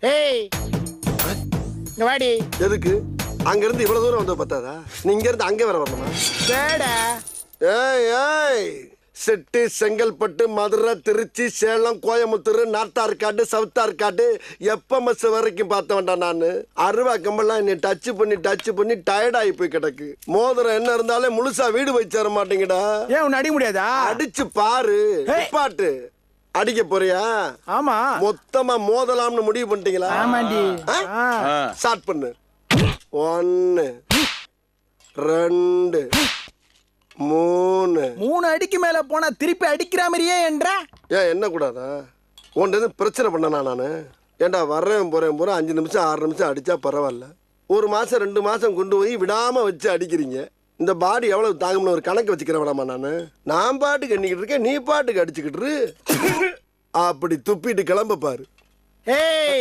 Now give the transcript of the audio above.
ஏய் இங்க வாடி. எதுக்கு அங்க இருந்து இவ்வளவு தூரம் வந்து பார்த்தாதா? நீ இங்க இருந்து அங்கே வர வரணுமா? வேடா. ஏய் ஏய், செட்டி, செங்கல்பட்டு, மதுரை, திருச்சி, சேலம், கோயம்புத்தூர், நார்த்தார்காடு, சவுத்தார்காடு, எப்பமஸ் வரைக்கும் பார்த்த வேண்டாம். நான் அருவா கம்பெல்லாம் என்னை டச் பண்ணி டயர்டாகி போய் கிடக்கு. மோதிரம் என்ன இருந்தாலே முழுசா வீடு போய் சேர மாட்டேங்கடா. ஏன் உன்னை அடிக்க முடியாதா? அடிச்சு பாரு. பாட்டு அடிக்க போறியா? ஆமா. மொத்தமா மோதலாம்னு முடிவு பண்ணிட்டீங்களா? ஆமாண்டி. ஸ்டார்ட் பண்ணு. 1 2 3 அடிக்கு மேல போனா திருப்பி அடிக்கிற மாதிரியே என்ற. ஏன் என்ன கூடாதா? உன்ட்டு பிரச்சனை பண்ணனா நானு? ஏன்டா வர்றேன் போறேன் 5 நிமிஷம் 6 நிமிஷம் அடிச்சா பரவாயில்ல. 1 மாசம் 2 மாசம் கொண்டு போய் விடாம வச்சு அடிக்கிறீங்க. இந்த பாடி எவ்வளவு தாங்கும்னு ஒரு கணக்கு வச்சுக்கிறேன் வேணாமா? நான் பாட்டுக்கு எண்ணிக்கிட்டு இருக்கேன், நீ பாட்டுக்கு அடிச்சுக்கிட்டு அப்படி துப்பிட்டு கிளம்ப பாரு. ஏய்